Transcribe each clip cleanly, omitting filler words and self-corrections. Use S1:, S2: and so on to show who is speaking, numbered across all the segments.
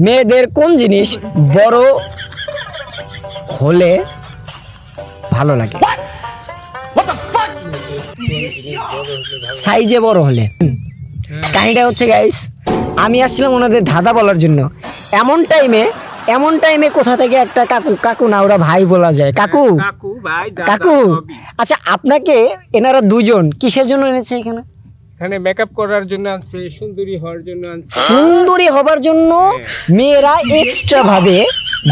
S1: মেয়েদের কোন জিনিস বড় হলে ভালো লাগে? সাইজে বড় হলে। কাহিনীটা হচ্ছে গাইস, আমি আসছিলাম ওনাদের ধাঁধা বলার জন্য। এমন টাইমে কোথা থেকে একটা কাকু না ওরা ভাই বলা যায়, কাকু আচ্ছা আপনাকে এনারা দুজন কিসের জন্য এনেছে এখানে?
S2: এখানে মেকআপ করার জন্য আছে, সুন্দরী হওয়ার জন্য আছে।
S1: সুন্দরী হবার জন্য মেয়েরা এক্সট্রা ভাবে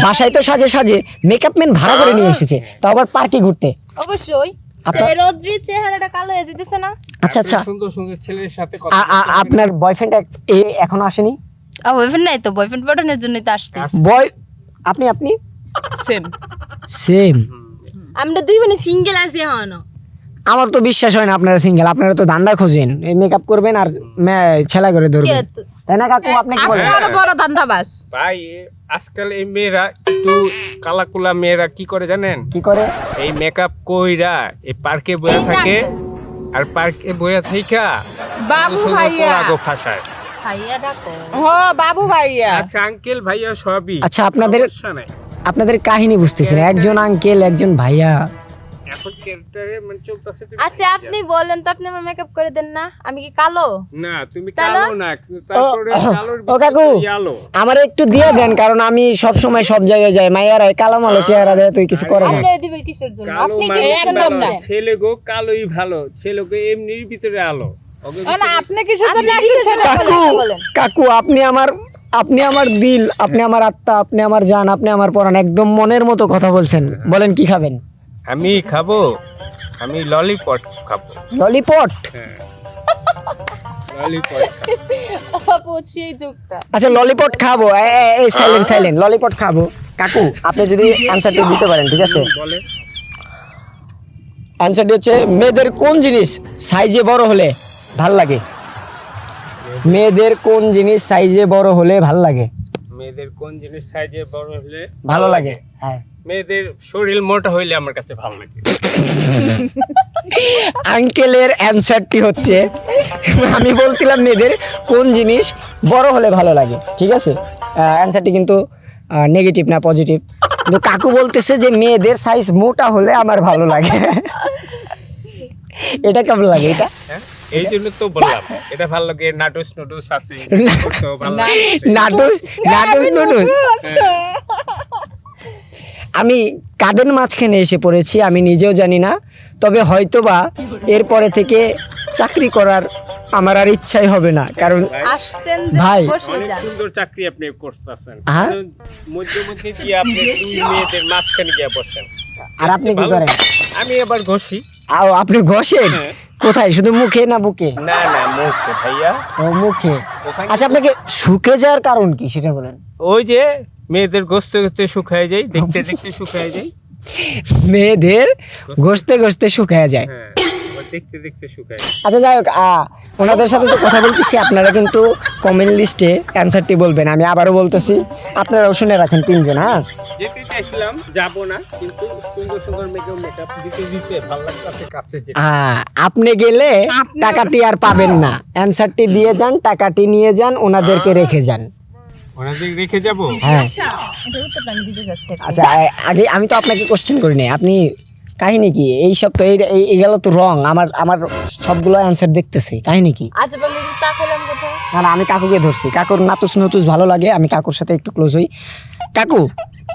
S1: বাসায় তো সাজে মেকআপ ম্যান ভাড়া করে নিয়ে এসেছে, তাও আবার পার্কে ঘুরতে।
S3: অবশ্যই রোদ্রির চেহারাটা কালো হয়ে যেতেছে না?
S1: আচ্ছা
S2: সুন্দর সুন্দর ছেলের সাথে
S1: আপনার বয়ফ্রেন্ড এখনো আসেনি?
S3: বয়ফ্রেন্ড নাই তো, বয়ফ্রেন্ড পাঠানোর জন্যই তো আসছে।
S1: আপনি
S3: সেম আমরা দুই বোনে সিঙ্গেল আছি এখনো।
S1: আমার তো বিশ্বাস হয় না আপনারা সিঙ্গেল। আপনারা তো ধান্দা খোঁজেন, এই মেকআপ করবেন আর ছেলা করে ধরবেন, তাই না কাকু? আপনি কি বলেন?
S3: আরো বড় ধান্দাবাজ
S2: ভাই। আজকাল এই মেয়েরা একটু কালাকুলা মেয়েরা কি করে জানেন?
S1: কি করে?
S2: এই মেকআপ কইরা এই পার্কে বসে থাকে, আর পার্কে বসে থাইকা
S4: বাবু ভাইয়া
S2: আগো ফাঁসায়।
S3: ভাইয়া ডাকো।
S4: বাবু ভাইয়া।
S2: আচ্ছা আঙ্কেল ভাইয়া সবই।
S1: আচ্ছা আপনাদের কাহিনী বুঝতেছেন, একজন আঙ্কেল একজন ভাইয়া।
S2: এখন ক্যারেক্টারে মানে চলতেছে।
S3: আচ্ছা আপনি বলেন তো, আপনি আমার মেকআপ করে দেন না? আমি কি কালো?
S2: না তুমি কালো না, তারপরে কালোর
S1: ও কাকু
S2: আলো
S1: আমার একটু দিয়ে দেন, কারণ আমি সব সময় সব জায়গায় যাই, মাইয়ারা কালো মালো চেহারা দেয়, তুই কিছু করে না।
S3: আপনি দিবে কিসের জন্য?
S2: কালো
S3: আপনি
S2: মানে
S3: কিসের জন্য?
S2: ভালো। ছেলে গো কালোই ভালো, ছেলে গো এমনির ভিতরে আলো।
S4: না আপনি কিসের জন্য
S1: কাকু আপনি আমার দিল, আপনি আমার আত্মা, আপনি আমার জান, আপনি আমার পরাণ, একদম মনের মতো কথা বলছেন। বলেন কি খাবেন?
S2: আমি খাবো, আমি ললিপপ খাবো।
S1: ললিপট?
S2: হ্যাঁ ললিপপ।
S3: পৌঁছিয়ে যোগটা।
S1: আচ্ছা ললিপট খাবো, এই সাইলেন্ট, ললিপট খাবো। কাকু আপনি যদি অ্যানসারটি দিতে পারেন, ঠিক আছে?
S2: বলে
S1: অ্যানসারটি হচ্ছে মেয়েদের কোন জিনিস সাইজে বড় হলে ভাল লাগে? মেয়েদের কোন জিনিস সাইজে বড় হলে ভাল লাগে?
S2: মেয়েদের কোন জিনিস সাইজে বড় হলে
S1: ভালো লাগে? হ্যাঁ।
S2: মেয়েদের শরীর মোটা হইলে আমার কাছে ভালো লাগে।
S1: আঙ্কেলের অ্যানসারটি হচ্ছে, আমি বলছিলাম মেয়েদের কোন জিনিস বড় হলে ভালো লাগে, ঠিক আছে? অ্যানসারটি কিন্তু নেগেটিভ না পজিটিভ, কিন্তু কাকু বলতেছে যে মেয়েদের সাইজ মোটা হলে আমার ভালো লাগে। এটা কেমন লাগে? এটা
S2: এই জন্য তো বললাম এটা ভালো লাগে। নাটুস নুডুস আছে,
S1: নাটুস নুডুস। আমি কাদের মাঝখানে এসে পড়েছি আমি নিজেও জানি না, তবে হয়তোবা এরপরে থেকে চাকরি করার আমার আর ইচ্ছাই হবে না, কারণ
S3: আসছেন যে
S1: ভাই
S3: বসে
S2: অনেক
S3: যান।
S2: সুন্দর চাকরি আপনি করতেছেন।
S1: হ্যাঁ?
S2: মধ্যে গিয়ে আপনি দুই মেয়েদের মাঝখানে গিয়ে বসেন।
S1: আর আপনি কি করেন?
S2: আমি এবার ঘষি।
S1: আপনি ঘষেন? কোথায়, শুধু মুখে না বুকে?
S2: না মুখে ভাইয়া।
S1: ও মুখে। আচ্ছা আপনাকে শুকে যাওয়ার কারণ কি সেটা বলেন?
S2: ওই যে মেয়েদের গোস্তে গোস্তে শুকায় যায়, দেখতে শুকায় যায়।
S1: মেয়েদের ঘষতে শুকায় যায়।
S2: হ্যাঁ দেখতে শুকায়।
S1: আচ্ছা যাই হোক, ওনাদের সাথে তো কথা বলতেছি, আপনারা কিন্তু কমেন্ট লিস্টে অ্যানসারটি বলবেন। আমি আবারও বলতেছি, আপনারাও শুনে রাখেন তিনজন। হ্যাঁ
S2: যেতে চাইছিলাম যাব না, কিন্তু সুন্দর মেকআপ দিতে ভালো লাগছে কাছে যেতে।
S1: আপনি গেলে টাকাটি আর পাবেন না, অ্যানসারটি দিয়ে যান, টাকাটি নিয়ে যান, ওনাদেরকে রেখে যান।
S2: ওনাদের রেখে যাব?
S1: হ্যাঁ।
S3: আচ্ছা এটা উত্তরটা আমি দিতে যাচ্ছি।
S1: আচ্ছা আগে আমি তো আপনাকে কোশ্চেন করিনি, আপনি কাহিনী কি? এই সব তো এই গেল তো রং। আমার সবগুলো অ্যানসার দেখতেছি, কাহিনী কি?
S3: আজ আমি তাকালাম কোথায়?
S1: না আমি কাকুকে ধরছি। কাকুর নাতুস ভালো লাগে, আমি কাকুর সাথে একটু ক্লোজ হই। কাকু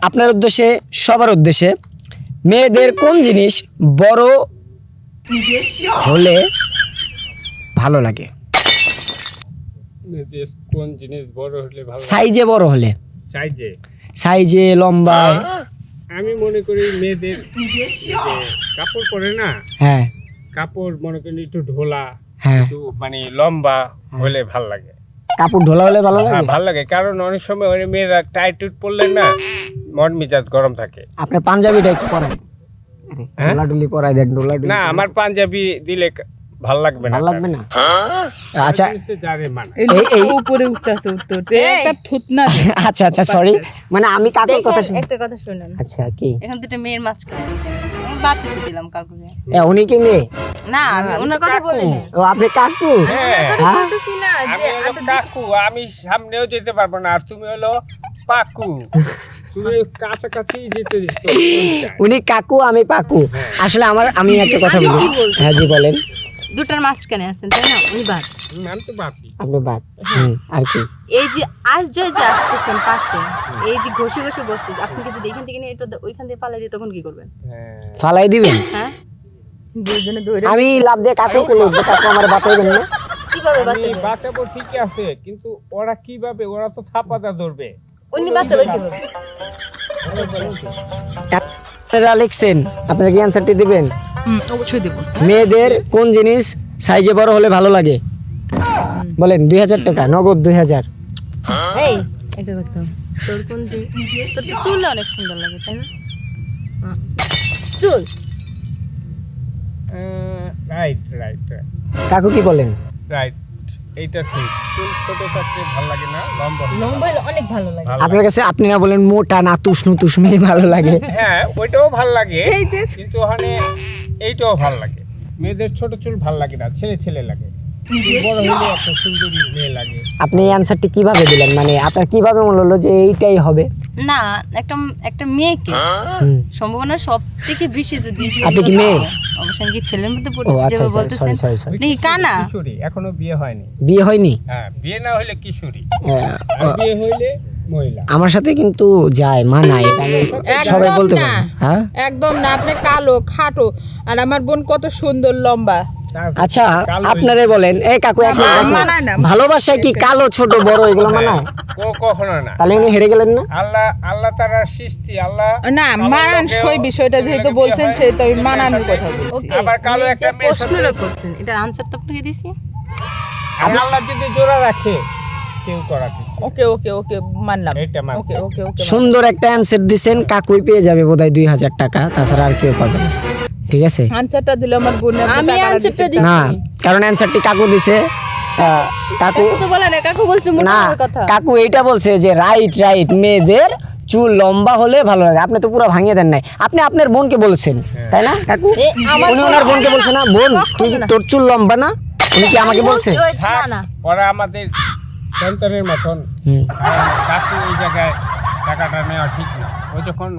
S1: আপনার উদ্দেশ্যে, সবার উদ্দেশ্যে, মেয়েদের কোন জিনিস বড় হলে ভালো লাগে?
S2: কোন জিনিস বড় হলে ভালো?
S1: সাইজে বড় হলে। সাইজে লম্বায়।
S2: আমি মনে করি মেয়েদের কাপড় পরে না,
S1: হ্যাঁ
S2: কাপড় মনে করি একটু ঢোলা,
S1: হ্যাঁ,
S2: একটু মানে লম্বা হলে ভাল লাগে।
S1: কাপড় ঢোলা হলে ভালো লাগে?
S2: ভালো লাগে, কারণ অনেক সময় ওই মেয়েরা টাইট পরলে না মন মেজাজ গরম থাকে।
S1: আপনি পাঞ্জাবিটা একটু পরেন, ডোলাডুলি পরাই দেন। ডোলাডুলি
S2: না আমার পাঞ্জাবি দিলে ভাল লাগবে না।
S1: ভালো লাগবে না? আচ্ছা
S4: এই উপরে উঠতেছে উত্তর একটা থুতনা।
S1: আচ্ছা সরি, মানে আমি কাকুর কথা শুনি।
S3: একটা কথা শুনেন।
S1: আচ্ছা কি?
S3: এখন দুটো মেয়ের মাঝখানে আছে, আমি বাদ দিতে দিলাম কাকুকে।
S1: উনি কি মেয়ে?
S3: না আমি ওনার কথা বলি না।
S1: ও আপনি কাকু?
S3: বলতেছি না যে
S2: কাকু, আমি সামনেও যেতে পারবো না, আর তুমি হলো পাকু তুমি কাছাকাছি যেতে দিতে
S1: উনি কাকু আমি পাকু আসলে আমি একটা কথা
S3: আমি
S1: বলি
S3: কি বলবো?
S1: হ্যাঁ জি বলেন
S3: দুটার মাঝখানে আছেন তাই না উনি বাদ
S2: নাম তো বাকি
S1: আপনি বাদ আর কি
S3: এই যে আজ যে আসতেছেন পাশে এই যে ঘষে ঘষে বসতেছে আপনি কি যদি এখান থেকে নিয়ে এটা ওইখান থেকে পালাই দিয়ে তখন কি করবেন
S2: হ্যাঁ
S1: ফালাই দিবেন
S3: হ্যাঁ দুজনে দৌড়ে
S1: আমি লাভ দিয়ে কাকু চলে উঠবো কাকু আমার বাঁচাইবেন না
S3: কিভাবে
S2: আমি
S3: বাঁচাবেন
S2: বাঁচাবো ঠিকই আছে কিন্তু ওরা কিভাবে ওরা তো থাপাদা ধরবে
S3: উনি বাঁচাবেন কিভাবে
S1: আপনারা লিখছেন আপনারা কি অ্যান্সারটি দিবেন
S4: অবশ্যই দেবো
S1: মেয়েদের কোন জিনিস সাইজে বড় হলে ভালো লাগে বলেন 2000 টাকা নগদ 2000
S3: এই এটা করতে হবে তোর কোন যে তোর তো চুল অনেক সুন্দর লাগে তাই না চুল
S2: রাইট রাইট রাইট
S1: কাকু কি বলেন
S2: রাইট এইটা ঠিক চুল ছোট থাকতে ভালো লাগে না লম্বা হলে
S3: লম্বা হলে অনেক ভালো লাগে
S2: ভালো
S1: আপনার কাছে আপনি না বলেন মোটা না তুষ্ণু তুষ্মেই ভালো লাগে
S2: হ্যাঁ ওইটাও ভাল লাগে কিন্তু ওখানে এইটাও ভাল লাগে মেয়েদের ছোট চুল ভাল লাগে না ছেলে ছেলে লাগে বড় হলে একটা সুন্দরী মেয়ে লাগে
S1: আপনি এই অ্যান্সারটি কিভাবে দিলেন মানে আপনার কিভাবে মনে হলো যে এইটাই হবে
S3: না একটা একটা মেয়েকে
S1: হুম।
S3: সম্ভাবনা সব থেকে বেশি যদি
S1: আপনি কি মেয়ে?
S3: অবশ্যই আমি কি ছেলের মধ্যে পড়ে
S1: ও আচ্ছা
S3: যেভাবে বলতেছেন
S1: সরি
S3: নাকি কানা
S2: কিশোরী এখনো বিয়ে হয়নি
S1: বিয়ে হয়নি
S2: হ্যাঁ বিয়ে না হলে কিশোরী
S1: আহ,
S2: আর বিয়ে হইলে মহিলা
S1: আমার সাথে কিন্তু যায় মানায় এটা আমি সবাই
S4: একদম
S1: বলতে
S4: না।
S1: পারি হ্যাঁ
S4: একদম না আপনি কালো খাটো আর আমার বোন কত সুন্দর লম্বা
S1: আচ্ছা
S2: কালো
S1: আপনারে বলেন এই কাকু এক মিনিট, এক মিনিট।
S4: মানায় না।
S1: ভালোবাসায় কি কালো ছোট বড় এগুলো মানায়
S2: কখনো না
S1: তাহলে উনি হেরে গেলেন না
S2: আল্লাহ আল্লাহ তারা সৃষ্টি আল্লাহ
S4: না
S2: কালো
S4: মানানসই
S2: লোকেও
S4: বিষয়টা যেহেতু
S2: বিয়ে
S4: বলছেন
S2: হয়,
S4: সেহেতু আমি
S2: মেয়ের
S4: মানানোর
S2: সাথে।
S4: কথা বলছি
S3: ওকে
S2: আবার কালো একটা মেয়ের সাথে-
S3: প্রশ্নটা করছেন এটার আনসার তো আপনাকে দিছি
S2: আর আল্লাহ যদি জোড়া রাখে কেউ করা কিছু
S4: ওকে ওকে ওকে মানলাম
S2: এইটা মানলাম।
S4: ওকে ওকে ওকে
S1: সুন্দর একটা অ্যান্সার দিছেন কাকুই পেয়ে যাবে বোধহয় 2000 টাকা তাছাড়া আর কেউ পাবে না ঠিক আছে
S4: আনসারটা দিলে আমার বোন
S3: আমি আনসারটা দিছি
S1: না কারণ অ্যান্সারটি কাকু দিছে কাকু
S3: কাকু তো বলে না কাকু বলছে মোটা
S1: না
S3: হওয়ার কথা
S1: কাকু এইটা বলছে যে রাইট মেয়েদের চুল লম্বা হলে ভালো লাগে আপনি তো পুরো ভাঙিয়ে দেন নাই আপনি আপনার বোনকে বলছেন তাই না কাকু
S3: এ, আমার
S1: উনি
S3: বোন-
S1: ওনার বোনকে বলছে না বোন তুই
S3: কখনো না।
S1: তোর চুল লম্বা না উনি কি আমাকে বলছে
S3: ওই, না
S2: থাক,
S3: না
S2: ওরা আমাদের সন্তানের মতন
S1: হুম।
S2: কাকু এই জায়গায় টাকাটা নেওয়া ঠিক না ও যখন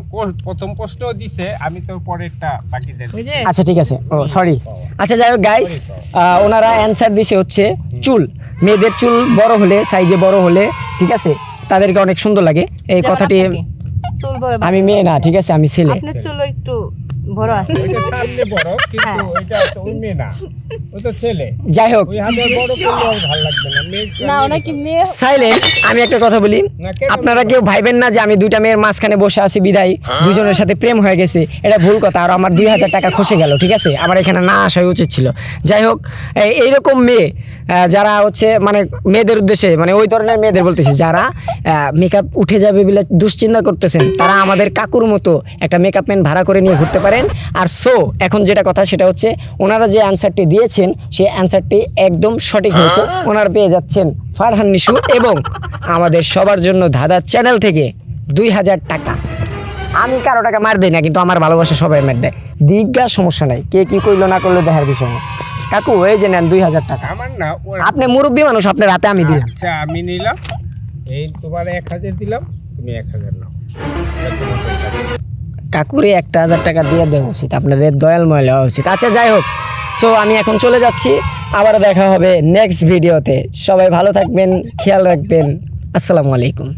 S2: প্রথম প্রশ্ন দিছে আমি তো পরেরটা বাকি দেব
S3: বুঝে
S1: আচ্ছা ঠিক আছে ও সরি আচ্ছা যাই হোক গাইস ওনারা অ্যান্সার দিছে হচ্ছে চুল মেয়েদের চুল বড় হলে সাইজে বড় হলে ঠিক আছে তাদেরকে অনেক সুন্দর লাগে এই
S3: যেমন
S1: কথাটি
S3: আপনাকে। চুল বড়
S1: আমি মেয়ে না ঠিক আছে আমি ছেলে
S3: আপনার চুল একটু বড় আছে
S2: ওইটা ছাড়লে বড় কিন্তু ওইটা তো ওই মেয়ে না ও তো ছেলে
S1: যাই হোক
S2: ওই হাতে বড় করলে ওর ভালো লাগবে না মেয়ে
S3: না ওনাকে মেয়ে
S1: সাইলেন্ট আমি একটা কথা বলি
S2: না, কেন
S1: আপনারা কেউ ভাইবেন না যে আমি দুইটা মেয়ের মাঝখানে বসে আছি বিদায় দুজনের সাথে প্রেম হয়ে গেছে এটা ভুল কথা আর আমার 2000 টাকা খসে গেল ঠিক আছে আমার এখানে না আসাই উচিত ছিল যাই হোক এইরকম মেয়ে যারা হচ্ছে মানে মেয়েদের উদ্দেশ্যে মানে ওই ধরনের মেয়েদের বলতেছি যারা মেকআপ উঠে যাবে বলে দুশ্চিন্তা করতেছেন তারা আমাদের কাকুর মতো একটা মেকআপ ম্যান ভাড়া করে নিয়ে ঘুরতে পারেন আর এখন যেটা কথা সেটা হচ্ছে ওনারা যে অ্যান্সারটি দিয়েছেন সেই অ্যান্সারটি একদম সঠিক হয়েছে ওনারা পেয়ে যাচ্ছেন ফারহান নিশু এবং আমাদের সবার জন্য ধাঁধা চ্যানেল থেকে 2000 টাকা আমি কারো টাকা মার দিই না কিন্তু আমার ভালোবাসা সবাই মার দেয় দিগ্গা সমস্যা নাই কে কি করলো না করলো দেখার বিষয় না কাকু এই যে নেন 2000 টাকা
S2: আমার না ওর
S1: আপনি মুরব্বী মানুষ আপনার রাতে আমি দিলাম
S2: আচ্ছা আমি নিলাম এই তোমার 1000 দিলাম তুমি 1000 নাও এটা তোমার টাকা।
S1: কাকুরে 1000 টাকা দিয়ে দেওয়া উচিত আপনাদের দয়ালময় হওয়া উচিত আচ্ছা যাই হোক সো আমি এখন চলে যাচ্ছি আবার দেখা হবে নেক্সট ভিডিওতে সবাই ভালো থাকবেন খেয়াল রাখবেন আসসালামু আলাইকুম